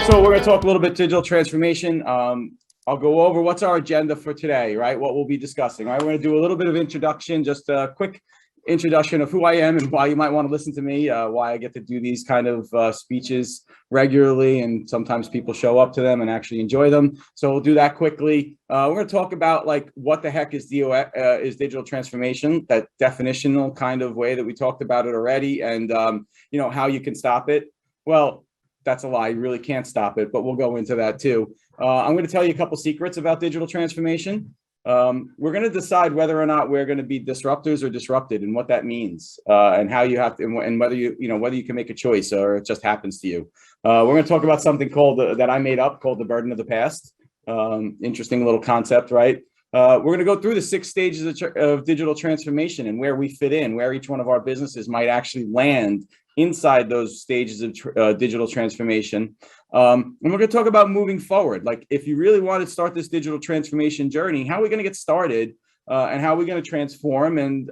So we're going to talk a little bit digital transformation. I'll go over what's our agenda for today, right? What we'll be discussing, right? We're going to do a little bit of introduction, just a quick introduction of who I am and why you might want to listen to me, why I get to do these kind of speeches regularly, and sometimes people show up to them and actually enjoy them. So we'll do that quickly. We're going to talk about like what the heck is digital transformation, that definitional kind of way that we talked about it already, and you know, how you can stop it. Well, that's a lie. You really can't stop it, but we'll go into that too. I'm going to tell you a couple secrets about digital transformation. We're going to decide whether or not we're going to be disruptors or disrupted, and what that means, and how you have to, and whether whether you can make a choice or it just happens to you. We're going to talk about something called that I made up called the burden of the past. Interesting little concept, right? We're going to go through the 6 stages of digital transformation and where we fit in, where each one of our businesses might actually land inside those stages of digital transformation. And we're going to talk about moving forward. Like, if you really want to start this digital transformation journey, how are we going to get started, and how are we going to transform, and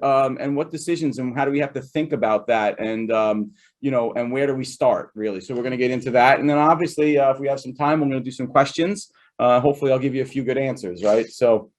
what decisions and how do we have to think about that, and and where do we start, really? So we're going to get into that, and then obviously, if we have some time, we're going to do some questions. Hopefully, I'll give you a few good answers, right? So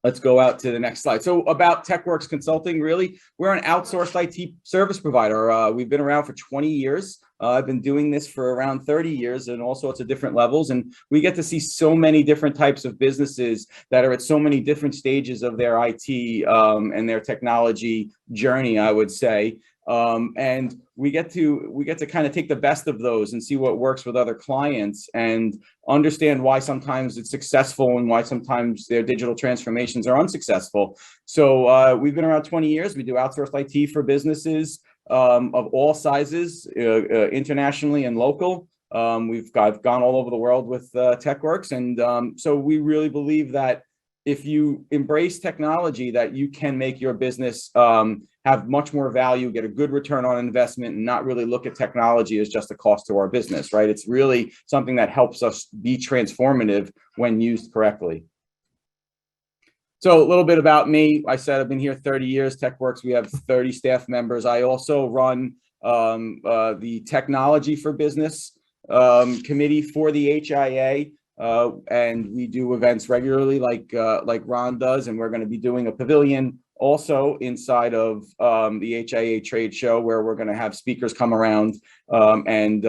let's go out to the next slide. So about Techworks Consulting, really, we're an outsourced IT service provider. We've been around for 20 years. I've been doing this for around 30 years in all sorts of different levels. And we get to see so many different types of businesses that are at so many different stages of their IT and their technology journey, I would say. And we get to kind of take the best of those and see what works with other clients and understand why sometimes it's successful and why sometimes their digital transformations are unsuccessful. So we've been around 20 years. We do outsourced IT for businesses of all sizes, internationally and local. I've gone all over the world with Techworks, and so we really believe that if you embrace technology, that you can make your business have much more value, get a good return on investment, and not really look at technology as just a cost to our business, right? It's really something that helps us be transformative when used correctly. So a little bit about me. I said I've been here 30 years. Techworks, we have 30 staff members. I also run the Technology for Business committee for the HIA. And we do events regularly, like Ron does, and we're going to be doing a pavilion also inside of the HIA trade show, where we're going to have speakers come around and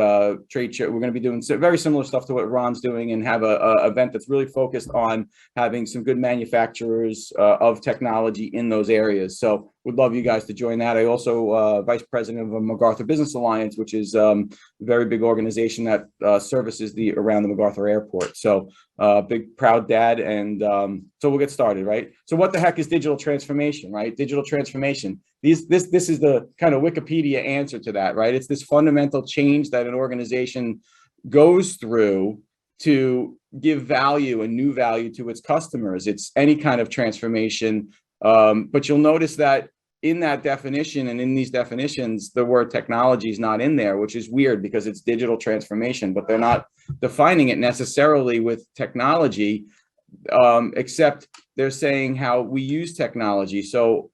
trade show. We're going to be doing very similar stuff to what Ron's doing, and have a event that's really focused on having some good manufacturers of technology in those areas. So would love you guys to join that. I also vice president of a MacArthur Business Alliance, which is a very big organization that services around the MacArthur Airport. So big proud dad, and so we'll get started, right? So what the heck is digital transformation, right? Digital transformation. This is the kind of Wikipedia answer to that, right? It's this fundamental change that an organization goes through to give value and new value to its customers. It's any kind of transformation, but you'll notice that in that definition and in these definitions, the word technology is not in there, which is weird because it's digital transformation, but they're not defining it necessarily with technology, except they're saying how we use technology. So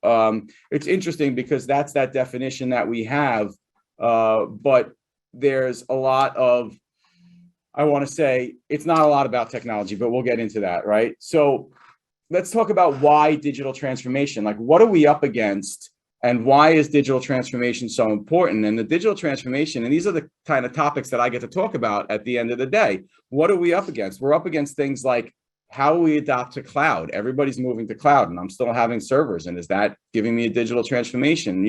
it's interesting because that's that definition that we have, but there's a lot of, I want to say, it's not a lot about technology, but we'll get into that, right? So let's talk about why digital transformation. Like, what are we up against, and why is digital transformation so important? And the digital transformation, and these are the kind of topics that I get to talk about at the end of the day. What are we up against? We're up against things like how we adopt to cloud. Everybody's moving to cloud, and I'm still having servers. And is that giving me a digital transformation?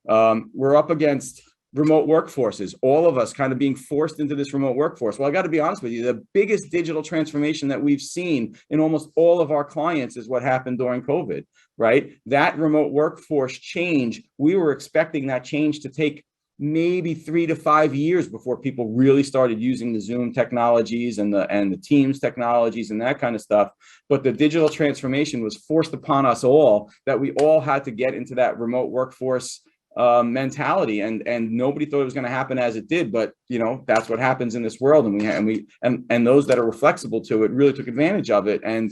We're up against remote workforces, all of us kind of being forced into this remote workforce. Well, I got to be honest with you, the biggest digital transformation that we've seen in almost all of our clients is what happened during COVID, right? That remote workforce change, we were expecting that change to take maybe 3 to 5 years before people really started using the Zoom technologies and the Teams technologies and that kind of stuff. But the digital transformation was forced upon us all, that we all had to get into that remote workforce mentality, and nobody thought it was going to happen as it did, but that's what happens in this world, and those that are flexible to it really took advantage of it, and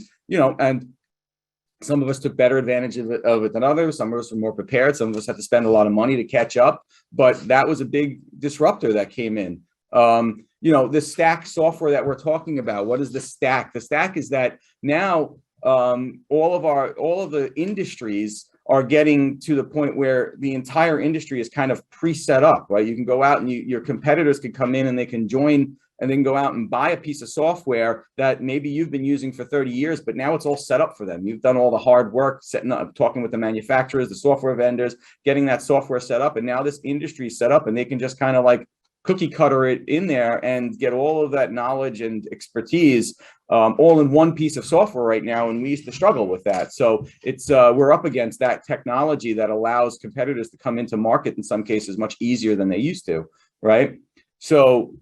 some of us took better advantage of it than others. Some of us were more prepared. Some of us had to spend a lot of money to catch up, but that was a big disruptor that came in. The stack software that we're talking about, what is the stack? The stack is that now all of the industries are getting to the point where the entire industry is kind of pre-set up, right? You can go out and your competitors can come in and they can join and then go out and buy a piece of software that maybe you've been using for 30 years, but now it's all set up for them. You've done all the hard work, setting up, talking with the manufacturers, the software vendors, getting that software set up. And now this industry is set up and they can just kind of like cookie cutter it in there and get all of that knowledge and expertise all in one piece of software right now. And we used to struggle with that. So it's we're up against that technology that allows competitors to come into market in some cases much easier than they used to, right? So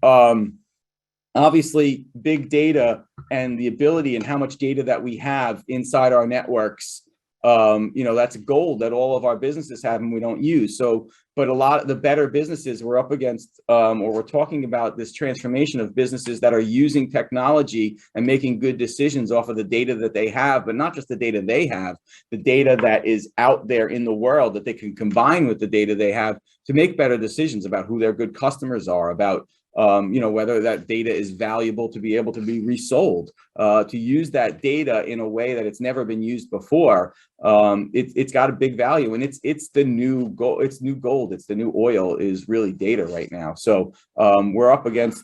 obviously big data and the ability and how much data that we have inside our networks, that's gold that all of our businesses have and we don't use. So, but a lot of the better businesses we're up against, or we're talking about this transformation of businesses that are using technology and making good decisions off of the data that they have, but not just the data they have, the data that is out there in the world that they can combine with the data they have to make better decisions about who their good customers are, about whether that data is valuable to be able to be resold, to use that data in a way that it's never been used before. It's got a big value, and it's the new gold. It's new gold. It's the new oil is really data right now. So we're up against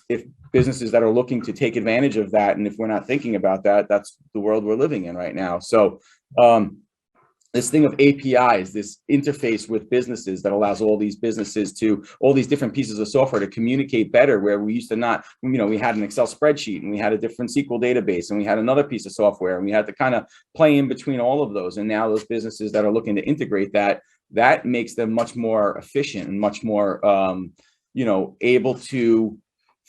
businesses that are looking to take advantage of that. And if we're not thinking about that, that's the world we're living in right now. So this thing of APIs, this interface with businesses that allows all these businesses to, all these different pieces of software to communicate better, where we used to not, we had an Excel spreadsheet and we had a different SQL database and we had another piece of software and we had to kind of play in between all of those. And now those businesses that are looking to integrate that makes them much more efficient and much more, able to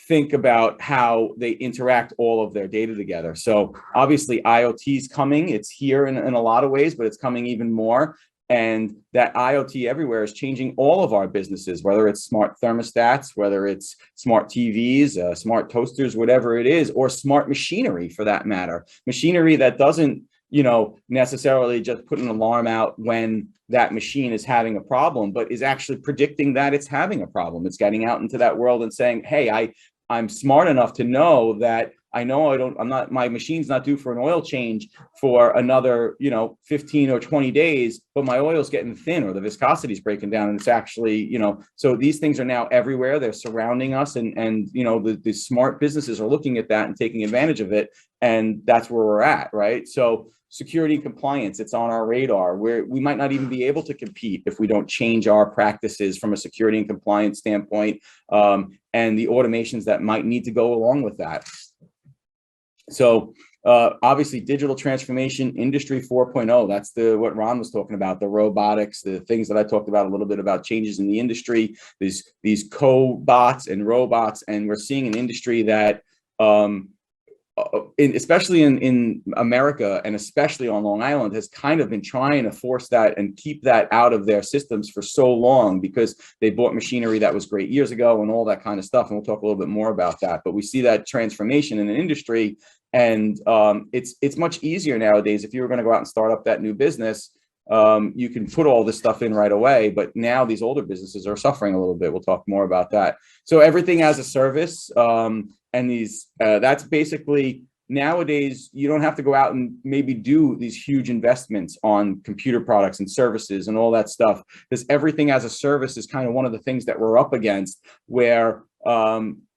think about how they interact all of their data together. So obviously IoT is coming. It's here in a lot of ways, but it's coming even more. And that IoT everywhere is changing all of our businesses, whether it's smart thermostats, whether it's smart TVs, smart toasters, whatever it is, or smart machinery for that matter. Machinery that doesn't, necessarily just put an alarm out when that machine is having a problem, but is actually predicting that it's having a problem. It's getting out into that world and saying, hey, I'm smart enough to know that my machine's not due for an oil change for another, 15 or 20 days, but my oil's getting thin or the viscosity is breaking down. And it's actually, so these things are now everywhere. They're surrounding us and the smart businesses are looking at that and taking advantage of it. And that's where we're at, right? So security and compliance, it's on our radar, where we might not even be able to compete if we don't change our practices from a security and compliance standpoint, and the automations that might need to go along with that. So obviously digital transformation, industry 4.0, that's what Ron was talking about, the robotics, the things that I talked about a little bit about changes in the industry, these cobots and robots, and we're seeing an industry that especially in America and especially on Long Island has kind of been trying to force that and keep that out of their systems for so long because they bought machinery that was great years ago and all that kind of stuff. And we'll talk a little bit more about that, but we see that transformation in an industry, and it's much easier nowadays. If you were going to go out and start up that new business, you can put all this stuff in right away, but now these older businesses are suffering a little bit. We'll talk more about that. So everything as a service, and that's basically nowadays, you don't have to go out and maybe do these huge investments on computer products and services and all that stuff, because everything as a service is kind of one of the things that we're up against, where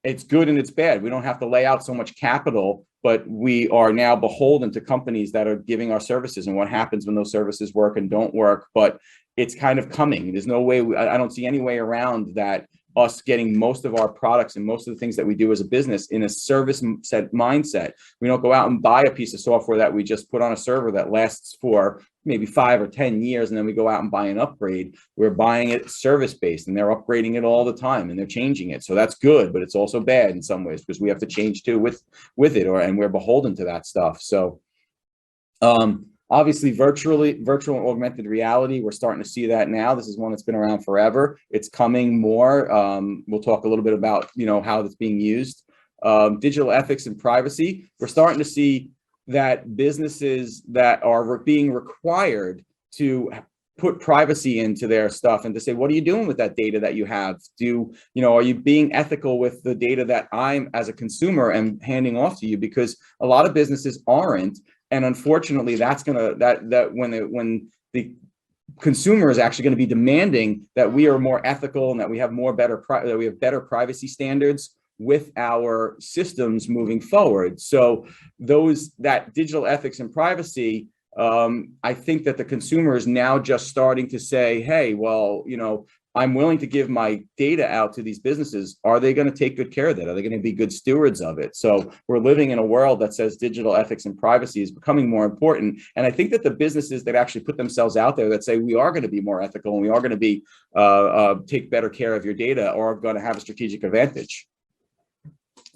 it's good and it's bad. We don't have to lay out so much capital, but we are now beholden to companies that are giving our services and what happens when those services work and don't work. But it's kind of coming. There's no way, I don't see any way around that, us getting most of our products and most of the things that we do as a business in a service set mindset. We don't go out and buy a piece of software that we just put on a server that lasts for maybe 5 or 10 years, and then we go out and buy an upgrade. We're buying it service-based, and they're upgrading it all the time, and they're changing it. So that's good, but it's also bad in some ways because we have to change too with it, and we're beholden to that stuff. So obviously, virtual and augmented reality, we're starting to see that now. This is one that's been around forever. It's coming more. We'll talk a little bit about, how it's being used. Digital ethics and privacy. We're starting to see that businesses that are being required to put privacy into their stuff and to say, what are you doing with that data that you have? Are you being ethical with the data that I'm as a consumer am handing off to you? Because a lot of businesses aren't. And unfortunately, that's gonna when the consumer is actually going to be demanding that we are more ethical and that we have better privacy standards with our systems moving forward. So that digital ethics and privacy, I think that the consumer is now just starting to say, hey, well, I'm willing to give my data out to these businesses. Are they going to take good care of that? Are they going to be good stewards of it? So we're living in a world that says digital ethics and privacy is becoming more important. And I think that the businesses that actually put themselves out there that say we are going to be more ethical and we are going to be take better care of your data are going to have a strategic advantage.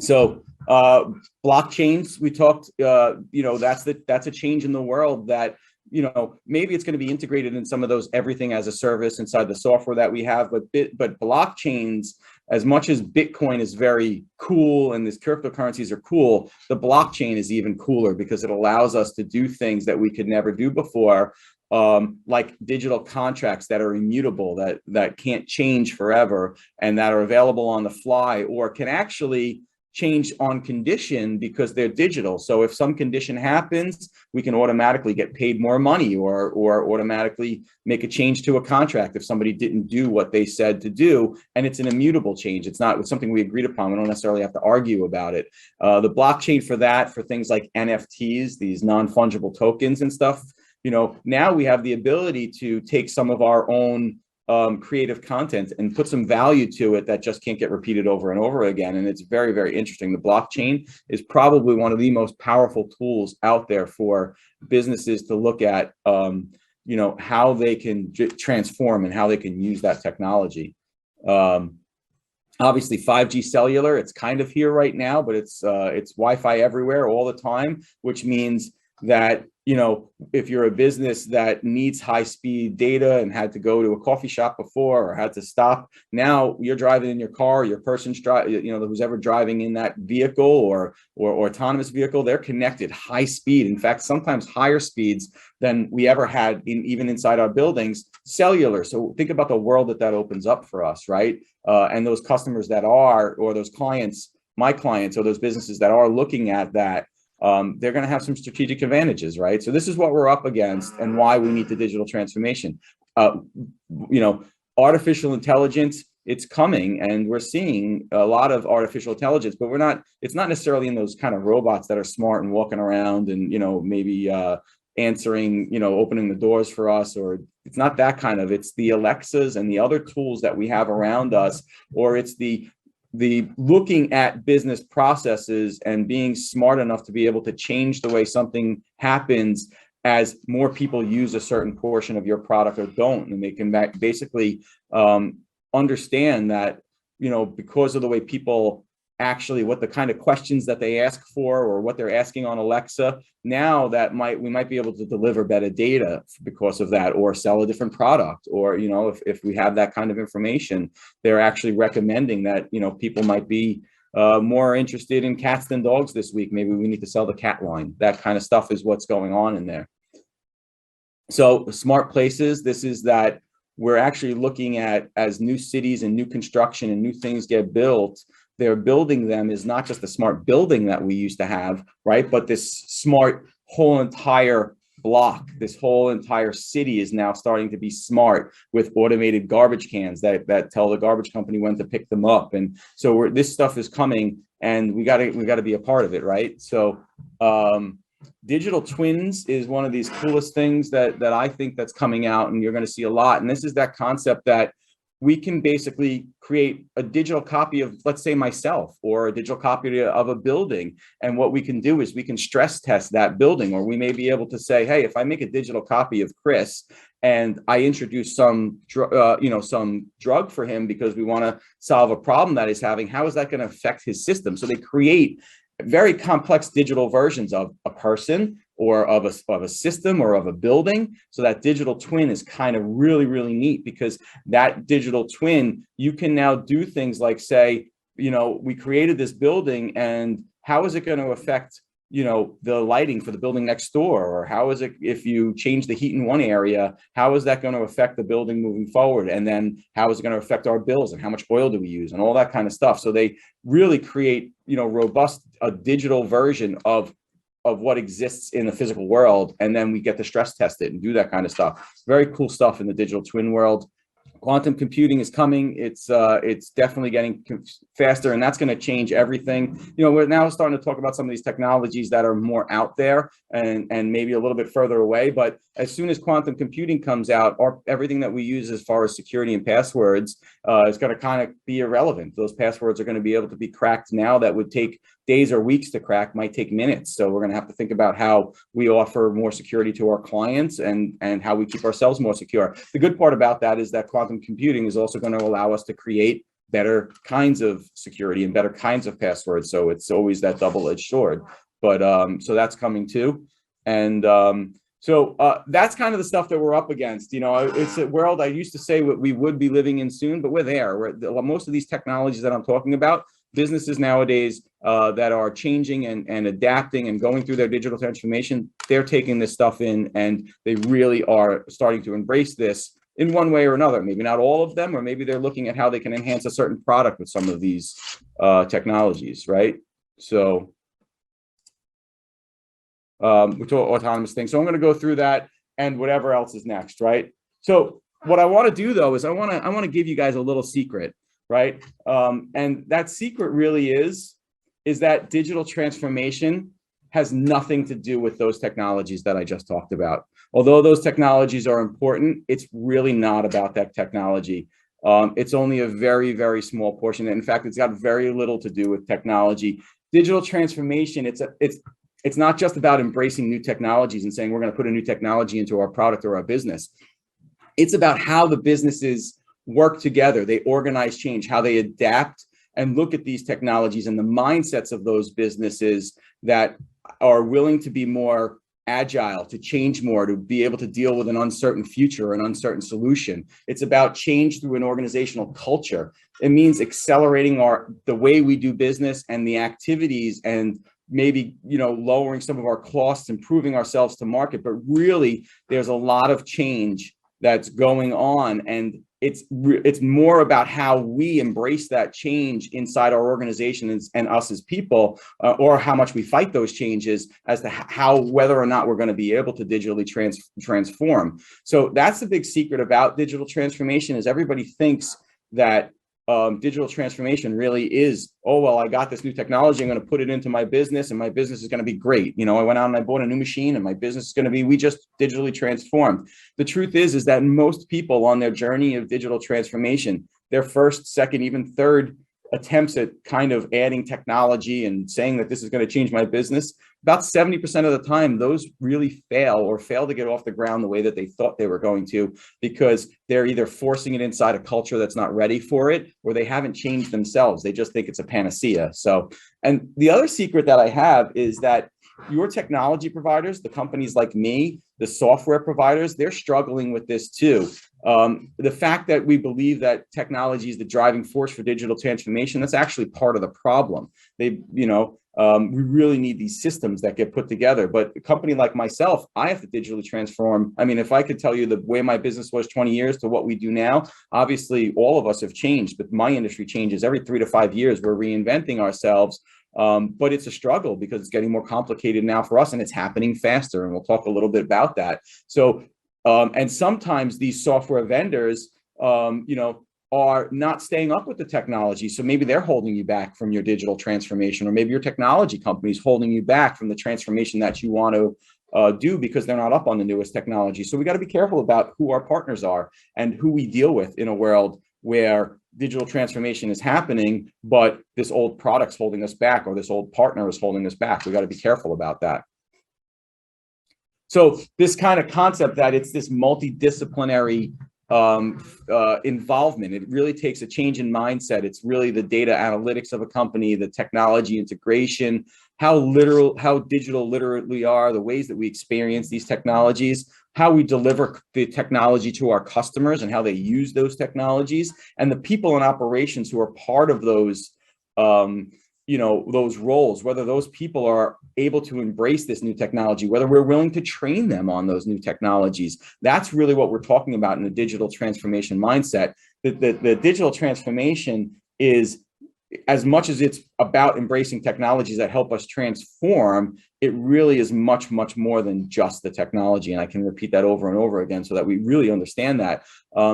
So blockchains, we talked, that's a change in the world that, maybe it's going to be integrated in some of those everything as a service inside the software that we have, but blockchains, as much as Bitcoin is very cool and these cryptocurrencies are cool, the blockchain is even cooler because it allows us to do things that we could never do before, like digital contracts that are immutable, that can't change forever and that are available on the fly or can actually change on condition because they're digital. So if some condition happens, we can automatically get paid more money or automatically make a change to a contract if somebody didn't do what they said to do. And it's an immutable change. It's not something we agreed upon. We don't necessarily have to argue about it. The blockchain for things like NFTs, these non-fungible tokens and stuff, now we have the ability to take some of our own creative content and put some value to it that just can't get repeated over and over again. And it's very, very interesting. The blockchain is probably one of the most powerful tools out there for businesses to look at, how they can transform and how they can use that technology. Obviously 5G cellular, it's kind of here right now, but it's Wi-Fi everywhere all the time, which means that if you're a business that needs high-speed data and had to go to a coffee shop before or had to stop, now you're driving in your car, your person's driving, who's ever driving in that vehicle or autonomous vehicle, they're connected high speed. In fact, sometimes higher speeds than we ever had even inside our buildings, cellular. So think about the world that opens up for us, right? And those customers or those clients, my clients, or those businesses that are looking at that, they're going to have some strategic advantages, right? So this is what we're up against and why we need the digital transformation. Artificial intelligence, it's coming and we're seeing a lot of artificial intelligence, but it's not necessarily in those kind of robots that are smart and walking around and, maybe answering, opening the doors for us, or it's not that kind of, it's the Alexas and the other tools that we have around us, or it's the looking at business processes and being smart enough to be able to change the way something happens as more people use a certain portion of your product or don't. And they can basically understand that, because of the way people actually, what the kind of questions that they ask for or what they're asking on Alexa, now that we might be able to deliver better data because of that, or sell a different product, or if we have that kind of information, they're actually recommending that people might be more interested in cats than dogs this week. Maybe we need to sell the cat line. That kind of stuff is what's going on in there. So smart places, this is that we're actually looking at, as new cities and new construction and new things get built, they're building them is not just the smart building that we used to have, right? But this smart whole entire block, this whole entire city is now starting to be smart with automated garbage cans that tell the garbage company when to pick them up. And so this stuff is coming and we got to be a part of it, right? So digital twins is one of these coolest things that I think that's coming out, and you're going to see a lot. And this is that concept that we can basically create a digital copy of, let's say, myself, or a digital copy of a building. And what we can do is we can stress test that building, or we may be able to say, hey, if I make a digital copy of Chris and I introduce some drug for him because we want to solve a problem that he's having, how is that going to affect his system? So they create very complex digital versions of a person or of a system or of a building. So that digital twin is kind of really, really neat, because that digital twin, you can now do things like say, we created this building and how is it going to affect the lighting for the building next door? Or how is it if you change the heat in one area, how is that going to affect the building moving forward? And then how is it going to affect our bills, and how much oil do we use, and all that kind of stuff? So they really create, robust, a digital version of what exists in the physical world. And then we get to stress test it and do that kind of stuff. Very cool stuff in the digital twin world. Quantum computing is coming. It's definitely getting faster, and that's going to change everything. We're now starting to talk about some of these technologies that are more out there and maybe a little bit further away. But as soon as quantum computing comes out, everything that we use as far as security and passwords is going to kind of be irrelevant. Those passwords are going to be able to be cracked now that would take days or weeks to crack, might take minutes. So we're going to have to think about how we offer more security to our clients and how we keep ourselves more secure. The good part about that is that quantum computing is also going to allow us to create better kinds of security and better kinds of passwords. So it's always that double-edged sword. But so that's coming too. And so that's kind of the stuff that we're up against. It's a world I used to say we would be living in soon, but we're there. Most of these technologies that I'm talking about, businesses nowadays that are changing and adapting and going through their digital transformation, they're taking this stuff in, and they really are starting to embrace this in one way or another. Maybe not all of them, or maybe they're looking at how they can enhance a certain product with some of these technologies, right? So which are autonomous things. So I'm going to go through that and whatever else is next, right? So what I want to do though is I want to give you guys a little secret, right? And that secret really is that digital transformation has nothing to do with those technologies that I just talked about. Although those technologies are important, it's really not about that technology. It's only a very, very small portion. In fact, it's got very little to do with technology. Digital transformation, it's not just about embracing new technologies and saying we're going to put a new technology into our product or our business. It's about how the businesses work together. They organize change, how they adapt and look at these technologies, and the mindsets of those businesses that are willing to be more agile, to change more, to be able to deal with an uncertain future, an uncertain solution. It's about change through an organizational culture. It means accelerating the way we do business and the activities, and maybe lowering some of our costs, improving ourselves to market. But really, there's a lot of change that's going on, and it's more about how we embrace that change inside our organization and us as people, or how much we fight those changes as to whether or not we're going to be able to digitally transform. So that's the big secret about digital transformation, is everybody thinks that digital transformation really is, oh, well, I got this new technology, I'm going to put it into my business and my business is going to be great. I went out and I bought a new machine and my business is going to be, we just digitally transformed. The truth is that most people on their journey of digital transformation, their first, second, even third attempts at kind of adding technology and saying that this is going to change my business, about 70% of the time, those really fail to get off the ground the way that they thought they were going to, because they're either forcing it inside a culture that's not ready for it, or they haven't changed themselves. They just think it's a panacea. So, and the other secret that I have is that your technology providers, the companies like me, the software providers, they're struggling with this too. The fact that we believe that technology is the driving force for digital transformation, that's actually part of the problem. We really need these systems that get put together. But a company like myself, I have to digitally transform. I mean, if I could tell you the way my business was 20 years to what we do now, obviously all of us have changed, but my industry changes every 3 to 5 years. We're reinventing ourselves. But it's a struggle because it's getting more complicated now for us, and it's happening faster. And we'll talk a little bit about that. So, and sometimes these software vendors, are not staying up with the technology. So maybe they're holding you back from your digital transformation, or maybe your technology company is holding you back from the transformation that you want to do because they're not up on the newest technology. So we got to be careful about who our partners are and who we deal with in a world where digital transformation is happening, but this old product's holding us back, or this old partner is holding us back. We got to be careful about that. So this kind of concept that it's this multidisciplinary involvement, it really takes a change in mindset. It's really the data analytics of a company, the technology integration, how digital literate we are, the ways that we experience these technologies, how we deliver the technology to our customers and how they use those technologies, and the people in operations who are part of those those roles, whether those people are able to embrace this new technology, whether we're willing to train them on those new technologies. That's really what we're talking about in the digital transformation mindset. The digital transformation is, as much as it's about embracing technologies that help us transform, it really is much, much more than just the technology. And I can repeat that over and over again so that we really understand that.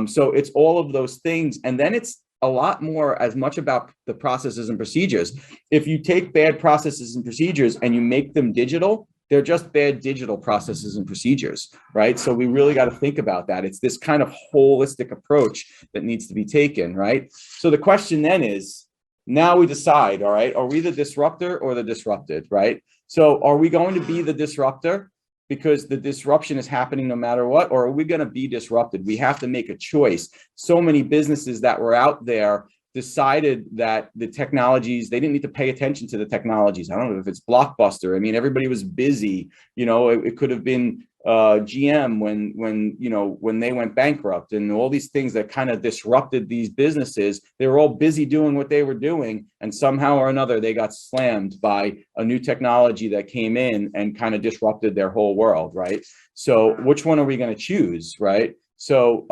So it's all of those things. And then it's a lot more, as much about the processes and procedures. If you take bad processes and procedures and you make them digital, they're just bad digital processes and procedures, right? So we really got to think about that. It's this kind of holistic approach that needs to be taken, right? So the question then is, now we decide, all right, are we the disruptor or the disrupted, right? So are we going to be the disruptor because the disruption is happening no matter what, or are we going to be disrupted? We have to make a choice. So many businesses that were out there decided that the technologies, they didn't need to pay attention to the technologies. I don't know if it's Blockbuster. I mean, everybody was busy. It could have been GM when they went bankrupt, and all these things that kind of disrupted these businesses. They were all busy doing what they were doing, and somehow or another they got slammed by a new technology that came in and kind of disrupted their whole world, right? So which one are we going to choose, right? So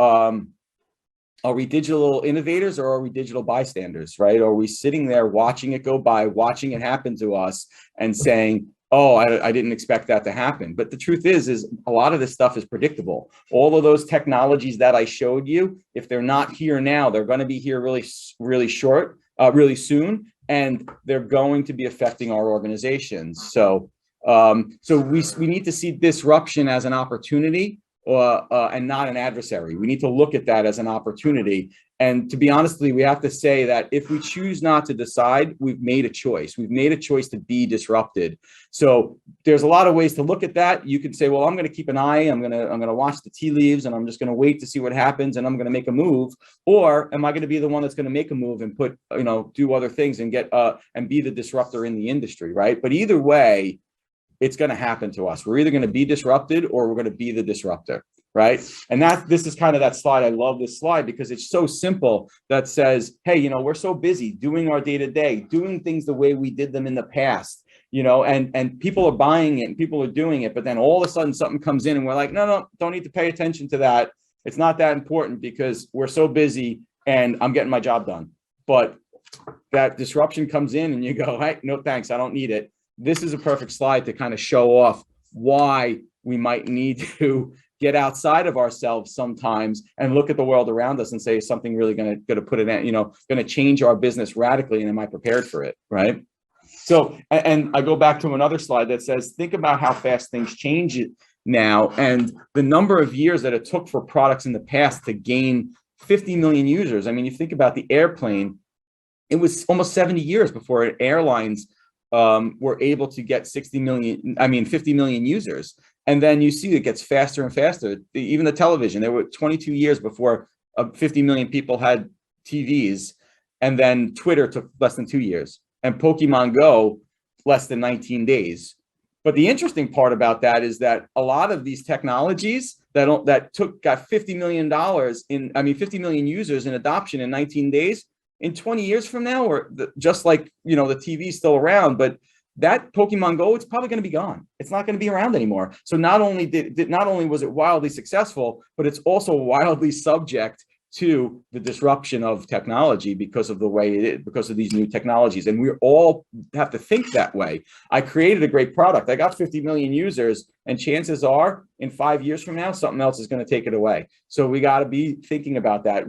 are we digital innovators or are we digital bystanders, right? Are we sitting there watching it go by, watching it happen to us and saying, oh, I didn't expect that to happen? But the truth is a lot of this stuff is predictable. All of those technologies that I showed you, if they're not here now, they're going to be here really soon, and they're going to be affecting our organizations. So we need to see disruption as an opportunity and not an adversary. We need to look at that as an opportunity. And to be honestly, we have to say that if we choose not to decide, we've made a choice. We've made a choice to be disrupted. So there's a lot of ways to look at that. You can say, well, I'm going to keep an eye. I'm going to watch the tea leaves, and I'm just going to wait to see what happens, and I'm going to make a move. Or am I going to be the one that's going to make a move and do other things and and be the disruptor in the industry, right? But either way, it's going to happen to us. We're either going to be disrupted or we're going to be the disruptor, right? And this is kind of that slide. I love this slide because it's so simple, that says, hey, we're so busy doing our day-to-day, doing things the way we did them in the past, and people are buying it and people are doing it. But then all of a sudden something comes in and we're like, no, don't need to pay attention to that. It's not that important because we're so busy and I'm getting my job done. But that disruption comes in and you go, hey, no, thanks, I don't need it. This is a perfect slide to kind of show off why we might need to get outside of ourselves sometimes and look at the world around us and say, is something really going to put it in, going to change our business radically, and am I prepared for it, right? So, and I go back to another slide that says, think about how fast things change now, and the number of years that it took for products in the past to gain 50 million users. I mean, you think about the airplane, it was almost 70 years before airlines were able to get 50 million users. And then you see it gets faster and faster. Even the television, there were 22 years before 50 million people had TVs. And then Twitter took less than 2 years, and Pokemon Go less than 19 days. But the interesting part about that is that a lot of these technologies got $50 million 50 million users in adoption in 19 days. In 20 years from now, or just like, the TV is still around, but that Pokemon Go, it's probably going to be gone. It's not going to be around anymore. So not only was it wildly successful, but it's also wildly subject to the disruption of technology because of the way it is, because of these new technologies. And we all have to think that way. I created a great product. I got 50 million users, and chances are in 5 years from now, something else is going to take it away. So we got to be thinking about that.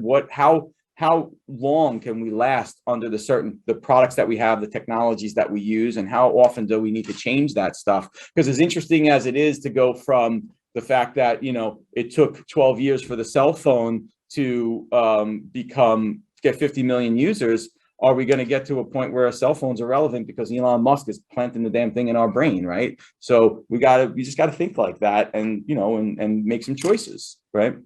How long can we last under the products that we have, the technologies that we use, and how often do we need to change that stuff? Because as interesting as it is to go from the fact that, it took 12 years for the cell phone to get 50 million users, are we going to get to a point where our cell phones are relevant because Elon Musk is planting the damn thing in our brain, right? So we just got to think like that, and, and make some choices, right?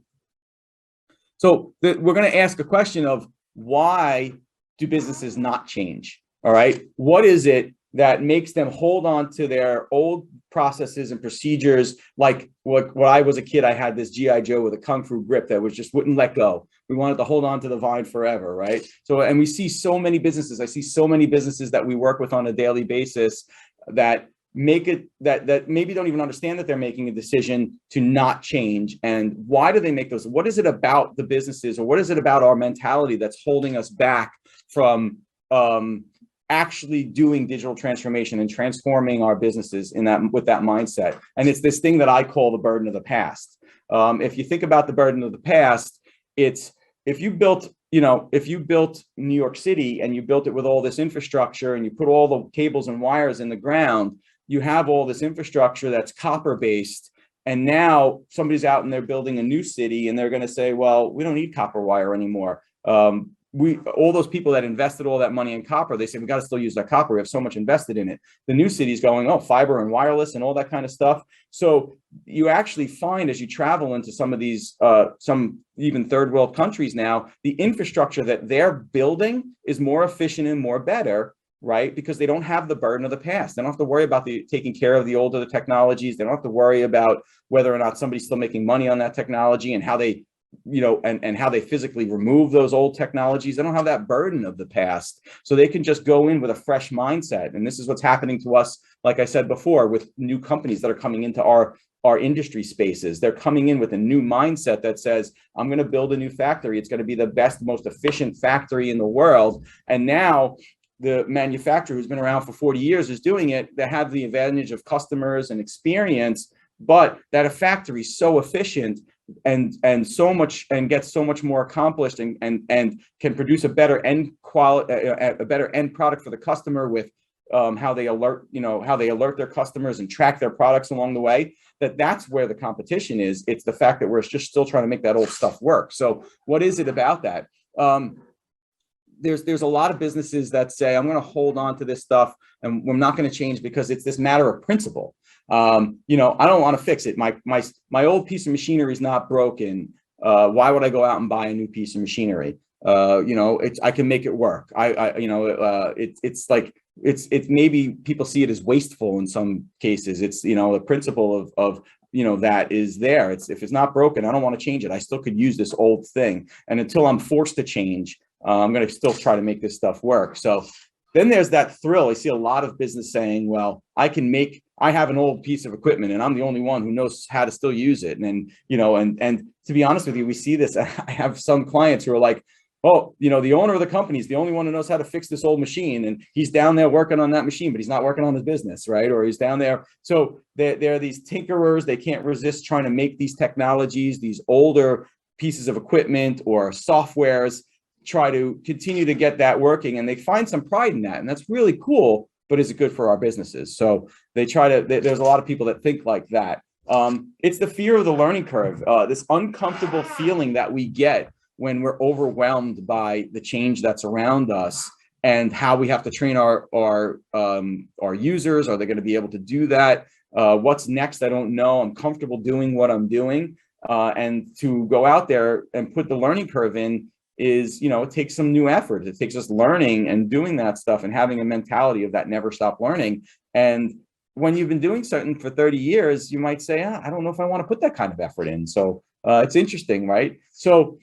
So we're going to ask a question of, why do businesses not change? All right. What is it that makes them hold on to their old processes and procedures. Like when I was a kid, I had this GI Joe with a kung fu grip that was just wouldn't let go. We wanted to hold on to the vine forever, right? So, and we see so many businesses. I see so many businesses that we work with on a daily basis that make it that maybe don't even understand that they're making a decision to not change. And why do they make those? What is it about the businesses, or what is it about our mentality that's holding us back from actually doing digital transformation and transforming our businesses in that with that mindset? And it's this thing that I call the burden of the past. If you think about the burden of the past, it's if you built New York City and you built it with all this infrastructure and you put all the cables and wires in the ground, you have all this infrastructure that's copper based. And now somebody's out and they're building a new city and they're going to say, well, we don't need copper wire anymore. All those people that invested all that money in copper, they say, we got to still use that copper. We have so much invested in it. The new city's going, oh, fiber and wireless and all that kind of stuff. So you actually find as you travel into some of these, some even third world countries now, the infrastructure that they're building is more efficient and more better, right? Because they don't have the burden of the past. They don't have to worry about taking care of the older technologies. They don't have to worry about whether or not somebody's still making money on that technology and how they, and how they physically remove those old technologies. They don't have that burden of the past. So they can just go in with a fresh mindset. And this is what's happening to us, like I said before, with new companies that are coming into our industry spaces. They're coming in with a new mindset that says, I'm going to build a new factory. It's going to be the best, most efficient factory in the world. And now the manufacturer who's been around for 40 years is doing it. They have the advantage of customers and experience, but that a factory is so efficient and so much and gets so much more accomplished and can produce a better end product for the customer with how they alert their customers and track their products along the way. That's where the competition is. It's the fact that we're just still trying to make that old stuff work. So what is it about that? There's a lot of businesses that say, I'm going to hold on to this stuff and we're not going to change because it's this matter of principle. I don't want to fix it. My old piece of machinery is not broken. Why would I go out and buy a new piece of machinery? I can make it work. It's maybe people see it as wasteful in some cases. It's, the principle of that is there. If it's not broken, I don't want to change it. I still could use this old thing. And until I'm forced to change, I'm going to still try to make this stuff work. So then there's that thrill. I see a lot of business saying, well, I have an old piece of equipment and I'm the only one who knows how to still use it. And to be honest with you, we see this. I have some clients who are like, oh, the owner of the company is the only one who knows how to fix this old machine. And he's down there working on that machine, but he's not working on his business, right? Or he's down there. So there are these tinkerers. They can't resist trying to make these technologies, these older pieces of equipment or softwares, try to continue to get that working. And they find some pride in that. And that's really cool, but is it good for our businesses? So there's a lot of people that think like that. It's the fear of the learning curve, this uncomfortable feeling that we get when we're overwhelmed by the change that's around us and how we have to train our users. Are they going to be able to do that? What's next? I don't know. I'm comfortable doing what I'm doing. And to go out there and put the learning curve in is, it takes some new effort. It takes us learning and doing that stuff and having a mentality of that never stop learning. And when you've been doing something for 30 years, you might say, I don't know if I want to put that kind of effort in. So it's interesting, right? So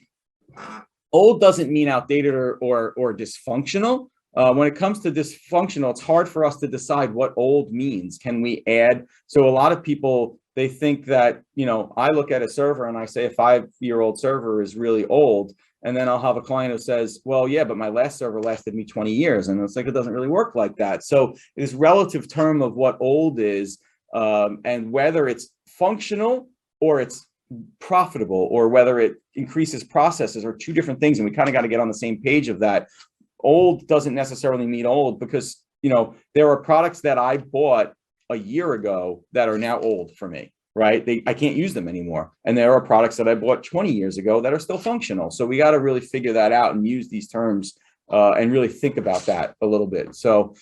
old doesn't mean outdated or dysfunctional. When it comes to dysfunctional, it's hard for us to decide what old means. Can we add? So a lot of people, they think that, I look at a server and I say a 5-year-old server is really old. And then I'll have a client who says, well, yeah, but my last server lasted me 20 years. And it's like, it doesn't really work like that. So this relative term of what old is, and whether it's functional or it's profitable or whether it increases processes are two different things. And we kind of got to get on the same page of that. Old doesn't necessarily mean old because, there are products that I bought a year ago that are now old for me. Right? I can't use them anymore. And there are products that I bought 20 years ago that are still functional. So we got to really figure that out and use these terms and really think about that a little bit. So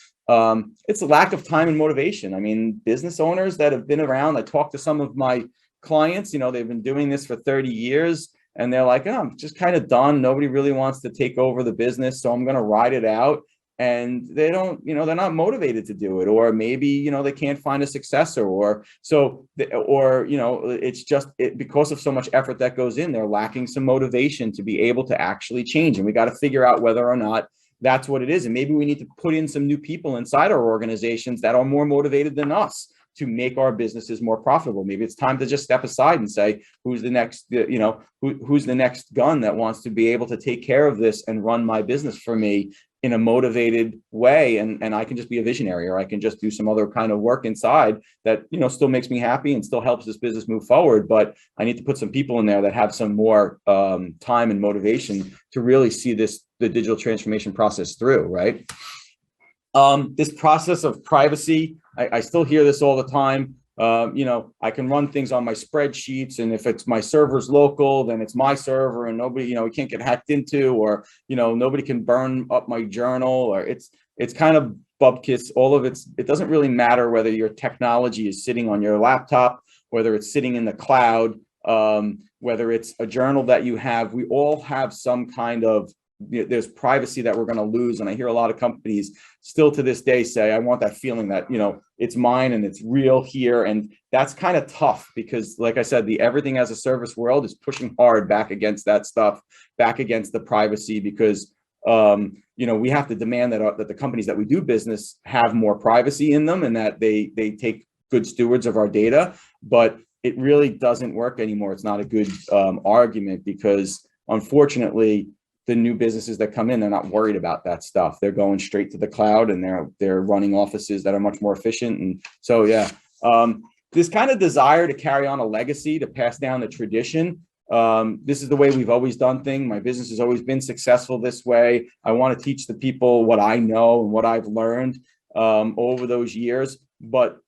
it's a lack of time and motivation. I mean, business owners that have been around, I talked to some of my clients, they've been doing this for 30 years and they're like, oh, I'm just kind of done. Nobody really wants to take over the business. So I'm going to ride it out. and they don't, they're not motivated to do it, or maybe, they can't find a successor, or so, or, it's just because of so much effort that goes in, they're lacking some motivation to be able to actually change. And we got to figure out whether or not that's what it is. And maybe we need to put in some new people inside our organizations that are more motivated than us to make our businesses more profitable. Maybe it's time to just step aside and say, who's the next, who's the next gun that wants to be able to take care of this and run my business for me in a motivated way. And I can just be a visionary, or I can just do some other kind of work inside that, still makes me happy and still helps this business move forward. But I need to put some people in there that have some more time and motivation to really see the digital transformation process through, right? This process of privacy, I still hear this all the time. I can run things on my spreadsheets, and if it's my server's local, then it's my server, and nobody, we can't get hacked into, or, nobody can burn up my journal, or it's kind of bupkis. All of it doesn't really matter whether your technology is sitting on your laptop, whether it's sitting in the cloud, whether it's a journal that you have. We all have some kind of, there's privacy that we're going to lose. And I hear a lot of companies still to this day say, I want that feeling that, it's mine and it's real here. And that's kind of tough because, like I said, the everything as a service world is pushing hard back against that stuff, back against the privacy, because, we have to demand that the companies that we do business have more privacy in them, and that they take good stewards of our data. But it really doesn't work anymore. It's not a good argument, because unfortunately, the new businesses that come in, they're not worried about that stuff. They're going straight to the cloud, and they're running offices that are much more efficient. And so, yeah, this kind of desire to carry on a legacy, to pass down the tradition. This is the way we've always done things. My business has always been successful this way. I want to teach the people what I know and what I've learned over those years. But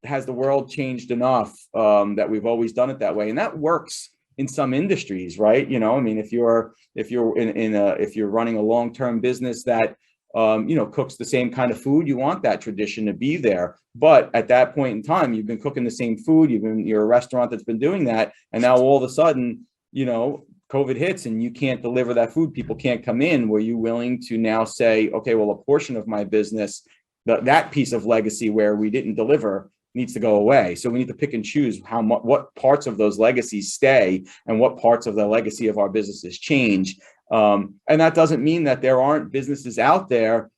has the world changed enough that we've always done it that way? And that works in some industries, right? If you're running a long-term business that cooks the same kind of food, you want that tradition to be there. But at that point in time, you've been cooking the same food, you're a restaurant that's been doing that, and now all of a sudden, COVID hits and you can't deliver that food, people can't come in. Were you willing to now say, okay, well, a portion of my business, that piece of legacy where we didn't deliver, needs to go away? So we need to pick and choose what parts of those legacies stay and what parts of the legacy of our businesses change. And that doesn't mean that there aren't businesses out there.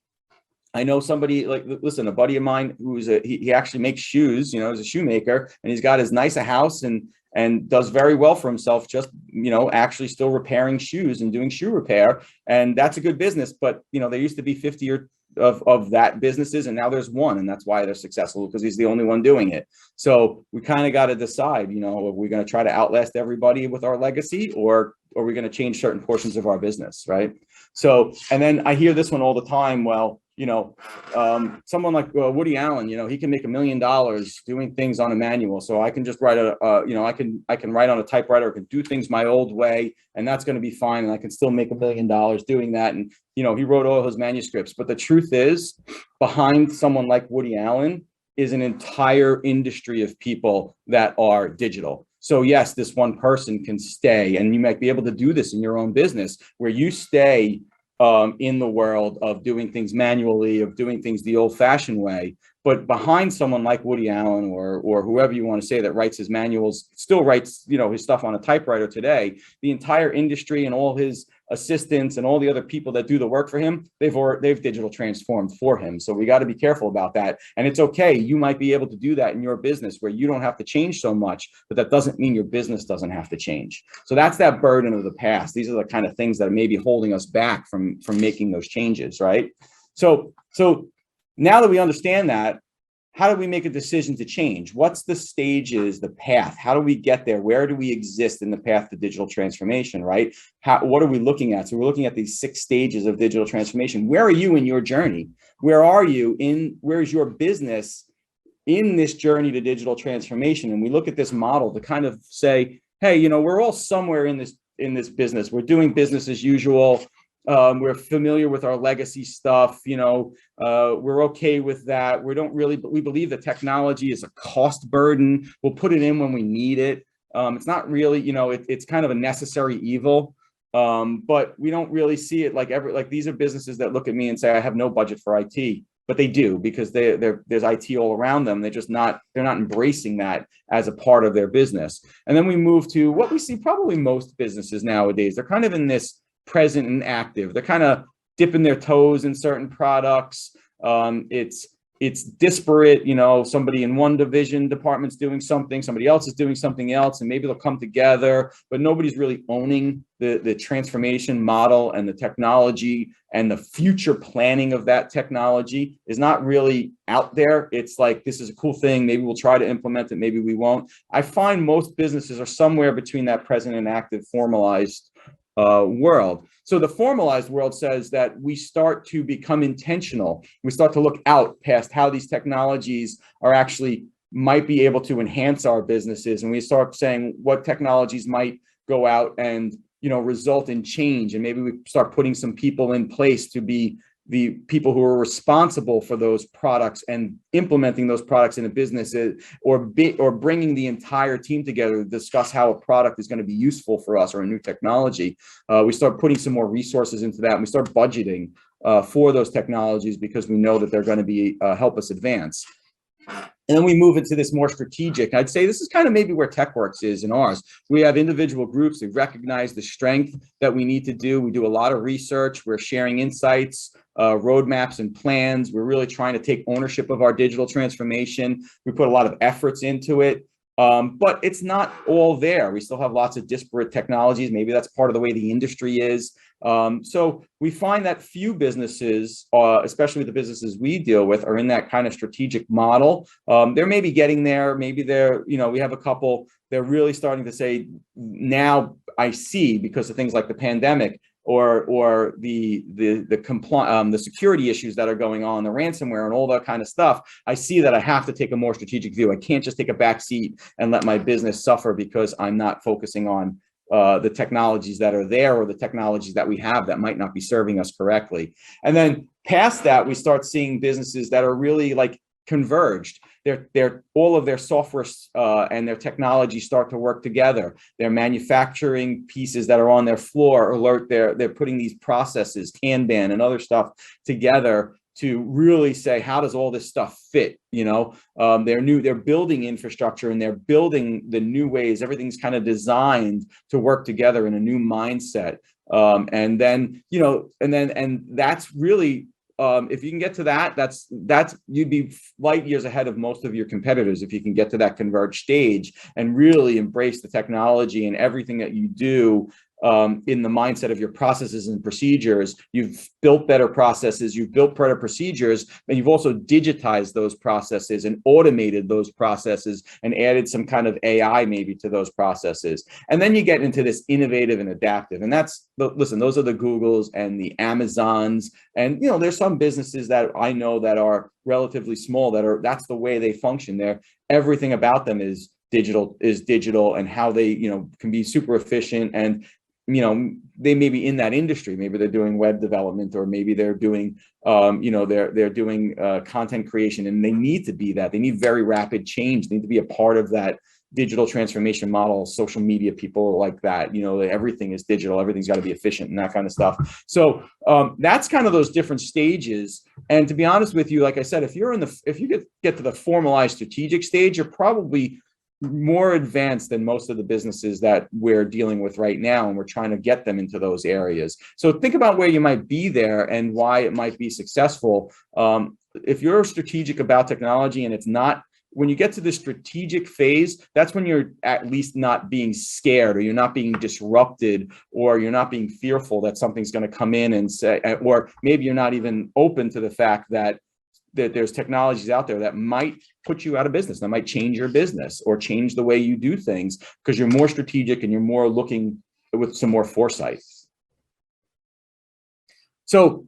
I know somebody, a buddy of mine he actually makes shoes, he's a shoemaker, and he's got as nice a house and does very well for himself, just, actually still repairing shoes and doing shoe repair. And that's a good business. But, there used to be 50 of that businesses, and now there's one, and that's why they're successful, because he's the only one doing it. So we kind of got to decide, are we going to try to outlast everybody with our legacy, or are we going to change certain portions of our business, right? So, and then I hear this one all the time. Well, someone like Woody Allen, he can make $1 million doing things on a manual. So I can just write I can write on a typewriter, I can do things my old way, and that's going to be fine. And I can still make $1 million doing that. And, he wrote all his manuscripts. But the truth is, behind someone like Woody Allen is an entire industry of people that are digital. So yes, this one person can stay, and you might be able to do this in your own business, where you stay in the world of doing things manually, of doing things the old-fashioned way. But behind someone like Woody Allen or whoever you want to say that writes his manuals, still writes, his stuff on a typewriter today, the entire industry and all his assistants and all the other people that do the work for him, they've digital transformed for him. So we got to be careful about that. And it's okay. You might be able to do that in your business where you don't have to change so much, but that doesn't mean your business doesn't have to change. So that's that burden of the past. These are the kind of things that may be holding us back from making those changes, right? So now that we understand that, how do we make a decision to change? What's the stages, the path? How do we get there? Where do we exist in the path to digital transformation, right? What are we looking at? So we're looking at these 6 stages of digital transformation. Where are you in your journey? Where is your business in this journey to digital transformation? And we look at this model to kind of say, hey, we're all somewhere in this business. We're doing business as usual. We're familiar with our legacy stuff. We're okay with that. We believe that technology is a cost burden. We'll put it in when we need it. It's not really, it's kind of a necessary evil. But we don't really see it like these are businesses that look at me and say, I have no budget for IT, but they do, because there's IT all around them. They're not embracing that as a part of their business. And then we move to what we see probably most businesses nowadays. They're kind of in this present and active. They're kind of dipping their toes in certain products. It's disparate, somebody in one department's doing something, somebody else is doing something else, and maybe they'll come together, but nobody's really owning the transformation model, and the technology and the future planning of that technology is not really out there. It's like, this is a cool thing, maybe we'll try to implement it, maybe we won't. I find most businesses are somewhere between that present and active formalized world. So the formalized world says that we start to become intentional. We start to look out past how these technologies are actually might be able to enhance our businesses. And we start saying what technologies might go out and, result in change. And maybe we start putting some people in place to be the people who are responsible for those products and implementing those products in a business, or bringing the entire team together to discuss how a product is going to be useful for us, or a new technology. We start putting some more resources into that, and we start budgeting for those technologies, because we know that they're going to be help us advance. And then we move into this more strategic. I'd say this is kind of maybe where Techworks is in ours. We have individual groups that recognize the strength that we need to do. We do a lot of research. We're sharing insights, roadmaps, and plans. We're really trying to take ownership of our digital transformation. We put a lot of efforts into it. But it's not all there. We still have lots of disparate technologies. Maybe that's part of the way the industry is. So we find that few businesses, especially the businesses we deal with, are in that kind of strategic model. They're maybe getting there. Maybe they're, we have a couple, they're really starting to say, now I see, because of things like the pandemic, or the security issues that are going on, the ransomware and all that kind of stuff, I see that I have to take a more strategic view. I can't just take a back seat and let my business suffer because I'm not focusing on the technologies that are there, or the technologies that we have that might not be serving us correctly. And then past that, we start seeing businesses that are really like converged. They're all of their software and their technology start to work together. Their manufacturing pieces that are on their floor alert, they're putting these processes, Kanban and other stuff together to really say, how does all this stuff fit? They're building infrastructure, and they're building the new ways. Everything's kind of designed to work together in a new mindset. And that's really, if you can get to that, that's you'd be light years ahead of most of your competitors if you can get to that converged stage and really embrace the technology and everything that you do in the mindset of your processes and procedures. You've built better processes, you've built better procedures, and you've also digitized those processes and automated those processes and added some kind of AI maybe to those processes. And then you get into this innovative and adaptive. And listen, those are the Googles and the Amazons. And, there's some businesses that I know that are relatively small that's the way they function. Everything about them is digital, and how they, can be super efficient. And they may be in that industry. Maybe they're doing web development, or maybe they're doing, they're doing content creation, and they need to be that. They need very rapid change. They need to be a part of that digital transformation model. Social media people like that, everything is digital. Everything's got to be efficient and that kind of stuff. So that's kind of those different stages. And to be honest with you, like I said, if you get to the formalized strategic stage, you're probably more advanced than most of the businesses that we're dealing with right now, and we're trying to get them into those areas. So think about where you might be there and why it might be successful. If you're strategic about technology and it's not, when you get to the strategic phase, that's when you're at least not being scared, or you're not being disrupted, or you're not being fearful that something's going to come in and say, or maybe you're not even open to the fact that there's technologies out there that might put you out of business, that might change your business or change the way you do things, because you're more strategic and you're more looking with some more foresight. So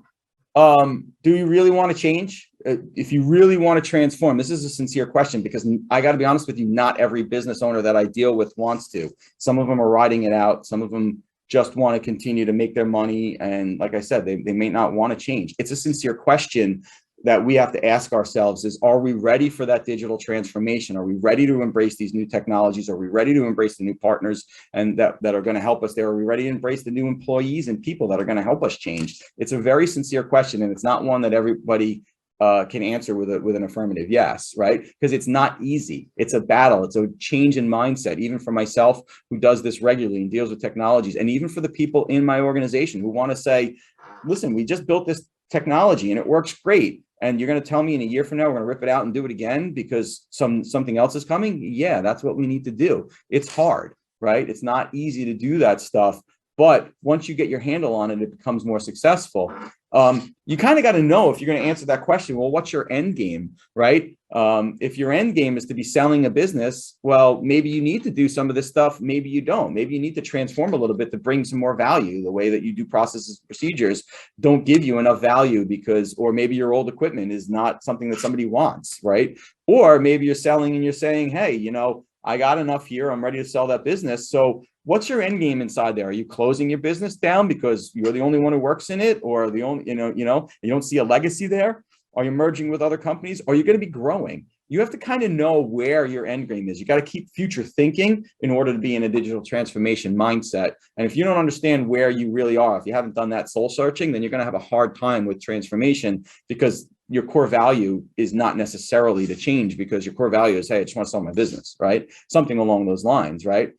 do you really want to change? If you really want to transform, this is a sincere question, because I got to be honest with you, not every business owner that I deal with wants to. Some of them are riding it out. Some of them just want to continue to make their money. And like I said, they may not want to change. It's a sincere question that we have to ask ourselves is, are we ready for that digital transformation? Are we ready to embrace these new technologies? Are we ready to embrace the new partners and that are going to help us there? Are we ready to embrace the new employees and people that are going to help us change? It's a very sincere question, and it's not one that everybody can answer with an affirmative yes, right? Because it's not easy. It's a battle. It's a change in mindset, even for myself, who does this regularly and deals with technologies, and even for the people in my organization who want to say, listen, we just built this technology and it works great. And you're going to tell me in a year from now, we're going to rip it out and do it again because something else is coming? Yeah, that's what we need to do. It's hard, right? It's not easy to do that stuff. But once you get your handle on it, it becomes more successful. You kind of got to know, if you're going to answer that question, well, what's your end game, right? If your end game is to be selling a business, well, maybe you need to do some of this stuff. Maybe you don't. Maybe you need to transform a little bit to bring some more value. The way that you do processes and procedures don't give you enough value because, or maybe your old equipment is not something that somebody wants, right? Or maybe you're selling and you're saying, hey, you know, I got enough here. I'm ready to sell that business. So what's your end game inside there? Are you closing your business down because you're the only one who works in it, or the only, you don't see a legacy there? Are you merging with other companies? Are you going to be growing? You have to kind of know where your end game is. You got to keep future thinking in order to be in a digital transformation mindset. And if you don't understand where you really are, if you haven't done that soul searching, then you're going to have a hard time with transformation, because your core value is not necessarily to change, because your core value is, hey, I just want to sell my business, right? Something along those lines, right?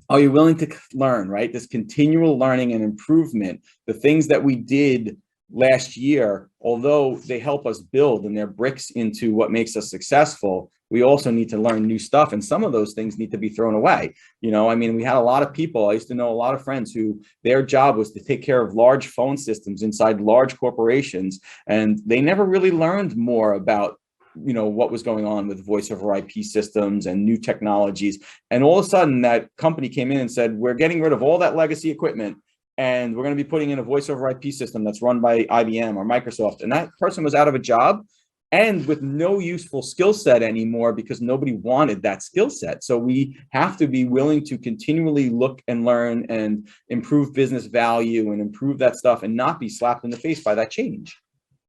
Are you willing to learn, right? This continual learning and improvement, the things that we did last year, although they help us build and they're bricks into what makes us successful, we also need to learn new stuff. And some of those things need to be thrown away. You know, I mean, we had a lot of people, I used to know a lot of friends who their job was to take care of large phone systems inside large corporations. And they never really learned more about, you know, what was going on with voice over IP systems and new technologies. And all of a sudden that company came in and said, we're getting rid of all that legacy equipment, and we're going to be putting in a voice over IP system that's run by IBM or Microsoft. And that person was out of a job and with no useful skill set anymore, because nobody wanted that skill set. So we have to be willing to continually look and learn and improve business value and improve that stuff, and not be slapped in the face by that change,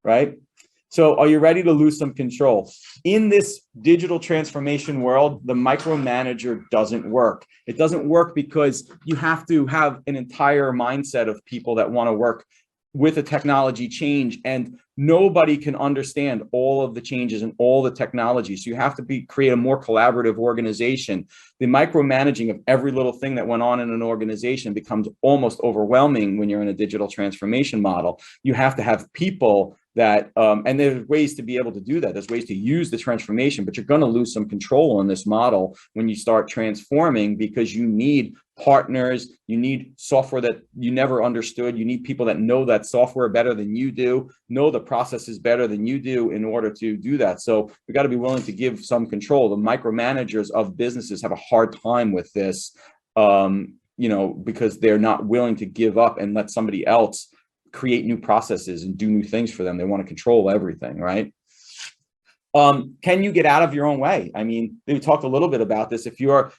right? So are you ready to lose some control? In this digital transformation world, the micromanager doesn't work. It doesn't work because you have to have an entire mindset of people that want to work with a technology change, and nobody can understand all of the changes and all the technology. So you have to create a more collaborative organization. The micromanaging of every little thing that went on in an organization becomes almost overwhelming when you're in a digital transformation model. You have to have people that, and there's ways to be able to do that. There's ways to use the transformation, but you're going to lose some control on this model when you start transforming, because you need partners, you need software that you never understood. You need people that know that software better than you do, know the processes better than you do in order to do that. So we got to be willing to give some control. The micromanagers of businesses have a hard time with this, you know, because they're not willing to give up and let somebody else create new processes and do new things for them. They want to control everything, right? Can you get out of your own way? I mean, we talked a little bit about this.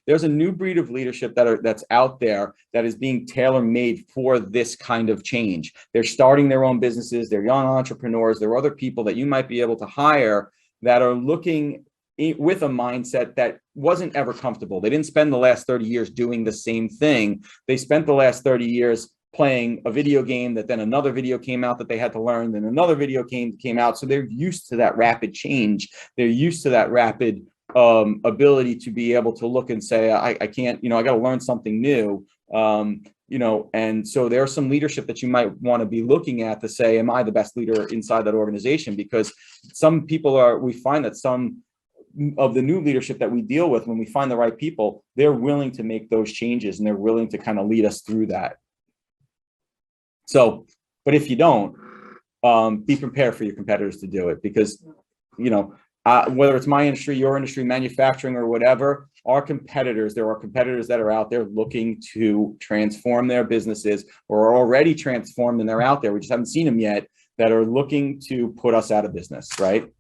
There's a new breed of leadership that's out there that is being tailor-made for this kind of change. They're starting their own businesses. They're young entrepreneurs. There are other people that you might be able to hire that are looking with a mindset that wasn't ever comfortable. They didn't spend the last 30 years doing the same thing. They spent the last 30 years playing a video game that then another video came out that they had to learn, then another video came out. So they're used to that rapid change. They're used to that rapid ability to be able to look and say, I can't, you know, I got to learn something new. You know, and so there's some leadership that you might want to be looking at to say, am I the best leader inside that organization? Because some people we find that some of the new leadership that we deal with, when we find the right people, they're willing to make those changes and they're willing to kind of lead us through that. So, but if you don't, be prepared for your competitors to do it, because, you know, whether it's my industry, your industry, manufacturing, or whatever, there are competitors that are out there looking to transform their businesses, or are already transformed and they're out there. We just haven't seen them yet, that are looking to put us out of business, right?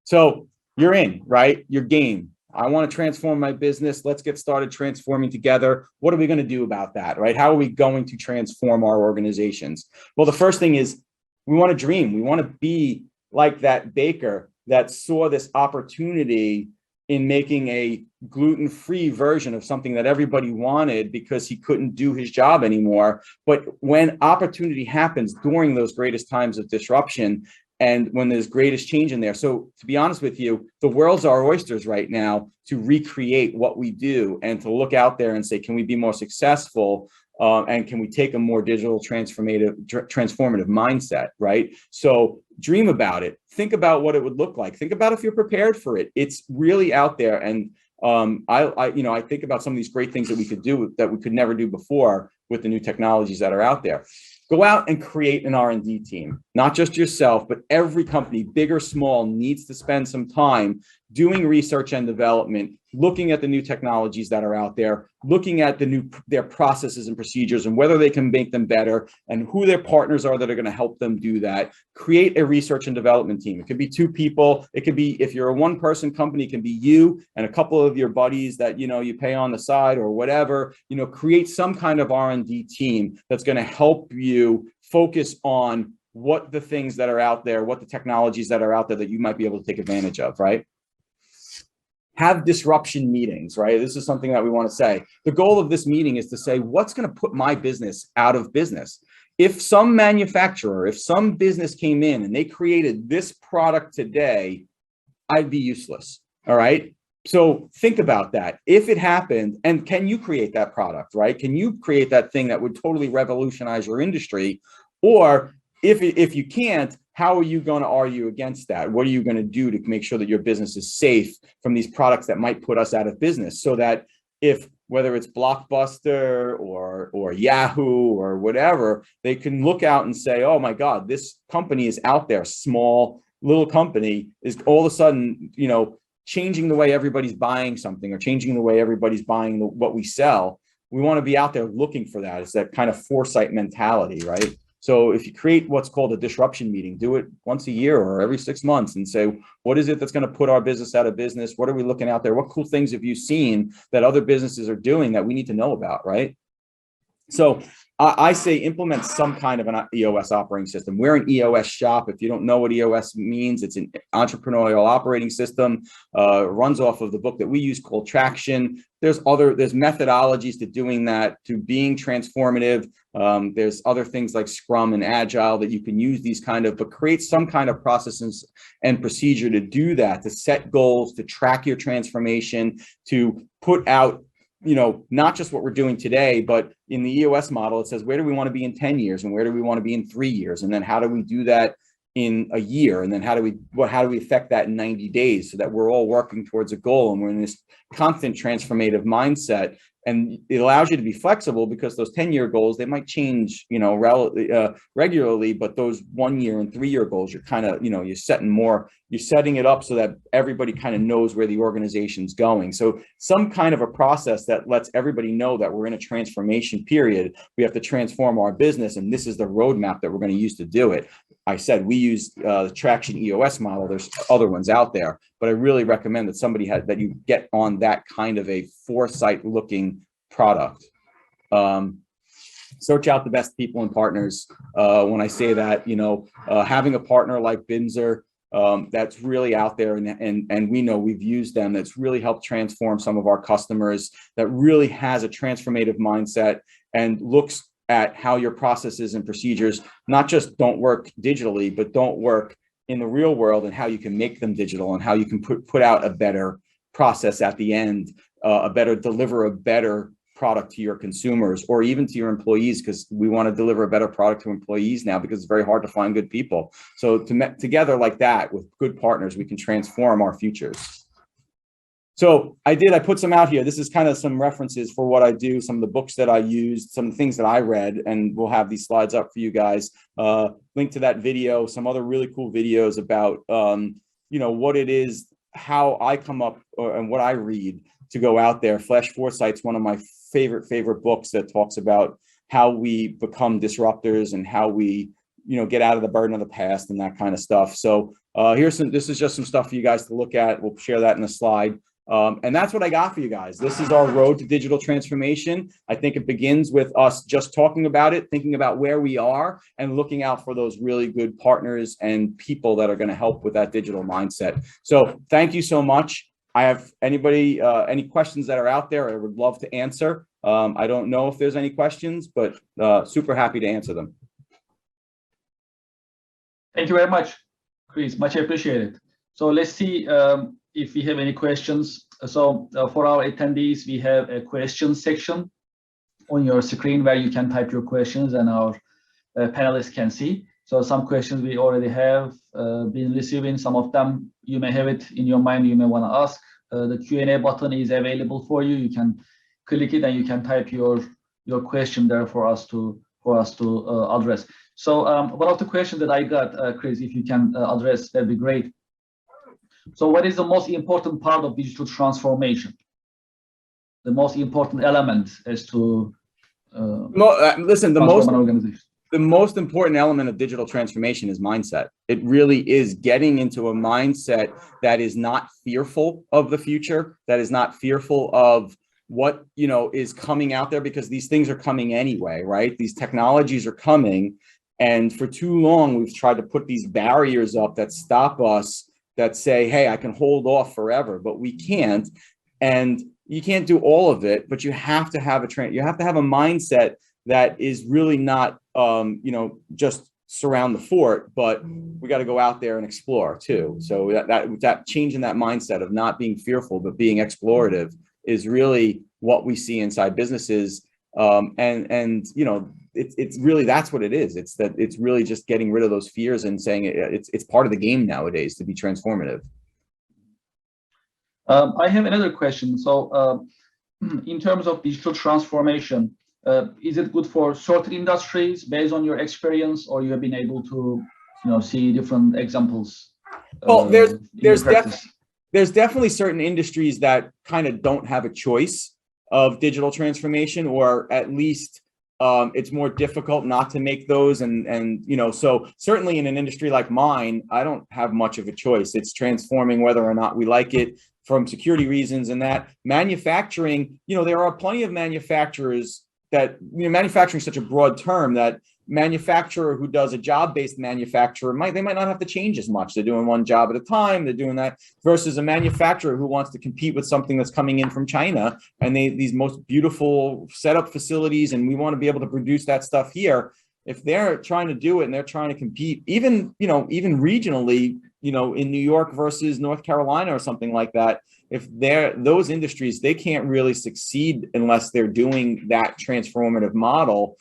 So you're in, right? You're game. I want to transform my business. Let's get started transforming together. What are we going to do about that, right? How are we going to transform our organizations? Well, the first thing is We want to dream. We want to be like that baker that saw this opportunity in making a gluten-free version of something that everybody wanted because he couldn't do his job anymore. But when opportunity happens during those greatest times of disruption, and when there's greatest change in there. So to be honest with you, the world's our oysters right now to recreate what we do and to look out there and say, can we be more successful? And can we take a more digital transformative mindset, right? So dream about it. Think about what it would look like. Think about if you're prepared for it. It's really out there. And I think about some of these great things that we could do that we could never do before with the new technologies that are out there. Go out and create an R&D team, not just yourself, but every company, big or small, needs to spend some time doing research and development, looking at the new technologies that are out there, looking at their processes and procedures and whether they can make them better and who their partners are that are going to help them do that. Create a research and development team. It could be 2 people. It could be, if you're a 1-person company, it can be you and a couple of your buddies that, you pay on the side or whatever. Create some kind of R&D team that's going to help you focus on what the things that are out there, what the technologies that are out there that you might be able to take advantage of, right? Have disruption meetings, right? This is something that we want to say. The goal of this meeting is to say, what's going to put my business out of business? If some manufacturer, if some business came in and they created this product today, I'd be useless, all right? So think about that. If it happened, and can you create that product, right? Can you create that thing that would totally revolutionize your industry? Or if you can't, how are you going to argue against that? What are you going to do to make sure that your business is safe from these products that might put us out of business? So that whether it's Blockbuster or Yahoo or whatever, they can look out and say, oh my God, this company is out there, small, little company is all of a sudden, changing the way everybody's buying something or changing the way everybody's buying what we sell. We want to be out there looking for that. It's that kind of foresight mentality, right? So if you create what's called a disruption meeting, do it once a year or every 6 months and say, what is it that's going to put our business out of business? What are we looking out there? What cool things have you seen that other businesses are doing that we need to know about, right? So I say implement some kind of an EOS operating system. We're an EOS shop. If you don't know what EOS means, it's an entrepreneurial operating system. Runs off of the book that we use called Traction. There's methodologies to doing that, to being transformative. There's other things like Scrum and Agile that you can use but create some kind of processes and procedure to do that, to set goals, to track your transformation, to put out not just what we're doing today, but in the EOS model, it says, where do we want to be in 10 years and where do we want to be in 3 years? And then how do we do that in a year? And then how do we affect that in 90 days so that we're all working towards a goal and we're in this constant transformative mindset? And it allows you to be flexible because those 10-year goals, they might change, regularly, but those 1 year and 3 year goals, you're kind of, you're setting it up so that everybody kind of knows where the organization's going. So some kind of a process that lets everybody know that we're in a transformation period. We have to transform our business, and this is the roadmap that we're going to use to do it. I said we use the Traction EOS model. There's other ones out there, but I really recommend that that you get on that kind of a foresight-looking product. Search out the best people and partners. When I say that, having a partner like Bimser, that's really out there, and we know we've used them. That's really helped transform some of our customers. That really has a transformative mindset and looks at how your processes and procedures not just don't work digitally, but don't work in the real world, and how you can make them digital and how you can put out a better process at the end, deliver a better product to your consumers or even to your employees, because we want to deliver a better product to employees now because it's very hard to find good people. So together like that with good partners, we can transform our futures. So I put some out here. This is kind of some references for what I do, some of the books that I used, some of the things that I read, and we'll have these slides up for you guys. Link to that video, some other really cool videos about, what it is, how I come up and what I read to go out there. Flash Foresight's one of my favorite books that talks about how we become disruptors and how we, get out of the burden of the past and that kind of stuff. So this is just some stuff for you guys to look at. We'll share that in a slide. And that's what I got for you guys. This is our road to digital transformation. I think it begins with us just talking about it, thinking about where we are, and looking out for those really good partners and people that are going to help with that digital mindset. So thank you so much. I have anybody, any questions that are out there, I would love to answer. I don't know if there's any questions, but super happy to answer them. Thank you very much, Chris. Much appreciated. So let's see if we have any questions. So for our attendees, we have a question section on your screen where you can type your questions and our panelists can see. So some questions we already have been receiving. Some of them you may have it in your mind, you may want to ask. The Q&A button is available for you. You can click it and you can type your question there for us to address. So one of the questions that I got, Chris, if you can address, that'd be great. So what is the most important part of digital transformation? The most important element as to listen, the most important element of digital transformation is mindset. It really is getting into a mindset that is not fearful of the future, that is not fearful of what, you know, is coming out there, because these things are coming anyway, right? These technologies are coming, and for too long we've tried to put these barriers up that stop us, that say, hey, I can hold off forever, but we can't. And you can't do all of it, but you have to have a mindset that is really not, you know, just surround the fort, but we got to go out there and explore too. So that change in that mindset of not being fearful, but being explorative is really what we see inside businesses. And you know, it's really, that's what it is. It's really just getting rid of those fears and saying it's part of the game nowadays to be transformative. I have another question. So in terms of digital transformation, is it good for certain industries based on your experience, or you have been able to, you know, see different examples? Well, there's definitely certain industries that kind of don't have a choice of digital transformation, or at least it's more difficult not to make those. And you know, so certainly in an industry like mine, I don't have much of a choice. It's transforming whether or not we like it, from security reasons. And that manufacturing, you know, there are plenty of manufacturers that, you know, manufacturing is such a broad term that manufacturer who does a job-based manufacturer they might not have to change as much. They're doing one job at a time. They're doing that, versus a manufacturer who wants to compete with something that's coming in from China, and these most beautiful setup facilities, and we want to be able to produce that stuff here. If they're trying to do it and they're trying to compete, even, you know, even regionally, you know, in New York versus North Carolina or something like that, if those industries, they can't really succeed unless they're doing that transformative model,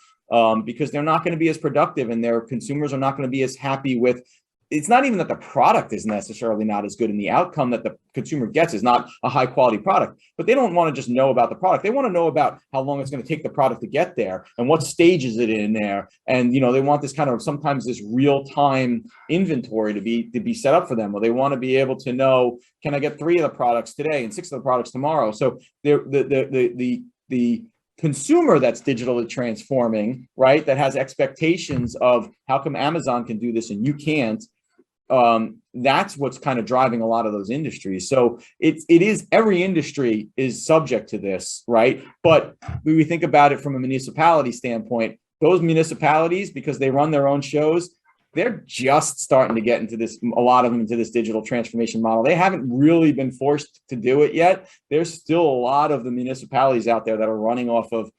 because they're not going to be as productive, and their consumers are not going to be as happy with. It's not even that the product is necessarily not as good, and the outcome that the consumer gets is not a high quality product, but they don't want to just know about the product. They want to know about how long it's going to take the product to get there and what stage is it in there. And, you know, they want this kind of, sometimes this real time inventory to be set up for them, or they want to be able to know, can I get 3 of the products today and 6 of the products tomorrow? So the consumer that's digitally transforming, right, that has expectations of how come Amazon can do this and you can't, that's what's kind of driving a lot of those industries. So it is, every industry is subject to this, right? But when we think about it from a municipality standpoint, those municipalities, because they run their own shows, they're just starting to get into this, a lot of them into this digital transformation model. They haven't really been forced to do it yet. There's still a lot of the municipalities out there that are running off of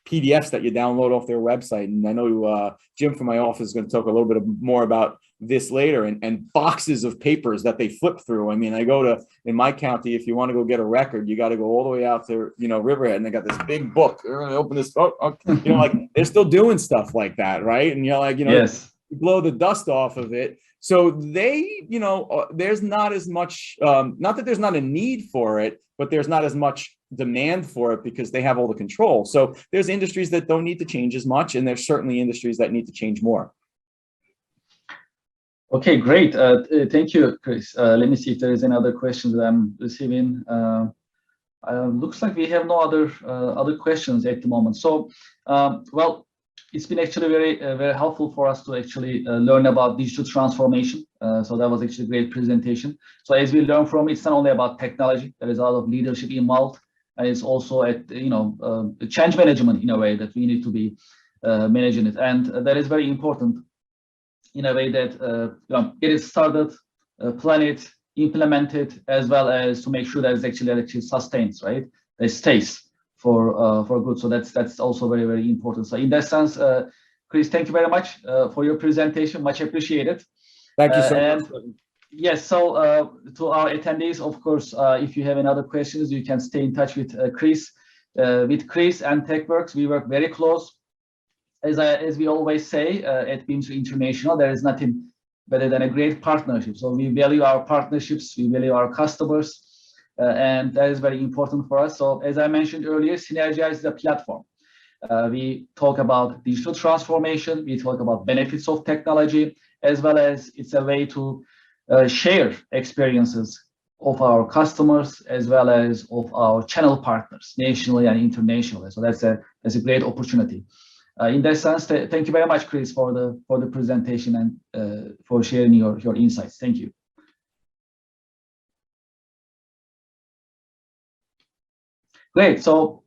PDFs that you download off their website. And I know Jim from my office is going to talk a little bit more about this later, and boxes of papers that they flip through. I mean, I go to, in my county, if you want to go get a record, you got to go all the way out to, you know, Riverhead, and they got this big book. They're going to open this, you know, like they're still doing stuff like that, right? And you're like, you know, yes, blow the dust off of it. So they, you know, there's not as much, not that there's not a need for it, but there's not as much demand for it because they have all the control. So there's industries that don't need to change as much, and there's certainly industries that need to change more. Okay, great. Thank you, Chris. Let me see if there is any other questions that I'm receiving. Looks like we have no other questions at the moment. So, well, it's been actually very helpful for us to actually learn about digital transformation. So that was actually a great presentation. So as we learn from it, it's not only about technology. There is a lot of leadership involved, and it's also at change management in a way that we need to be managing it, and that is very important in a way that get it started, plan it, implement it, as well as to make sure that it's actually sustains, right? It stays for good. So that's also very important. So in that sense, Chris, thank you very much for your presentation. Much appreciated. Thank you so much. Yes, so to our attendees, of course, if you have any other questions, you can stay in touch with Chris. With Chris and Techworks, we work very close. As we always say at Bimser International, there is nothing better than a great partnership. So we value our partnerships, we value our customers, and that is very important for us. So as I mentioned earlier, SYNERGIZE is a platform. We talk about digital transformation, we talk about benefits of technology, as well as it's a way to share experiences of our customers, as well as of our channel partners, nationally and internationally. So that's a great opportunity. In that sense, thank you very much, Chris, for the presentation and for sharing your insights. Thank you. Great. So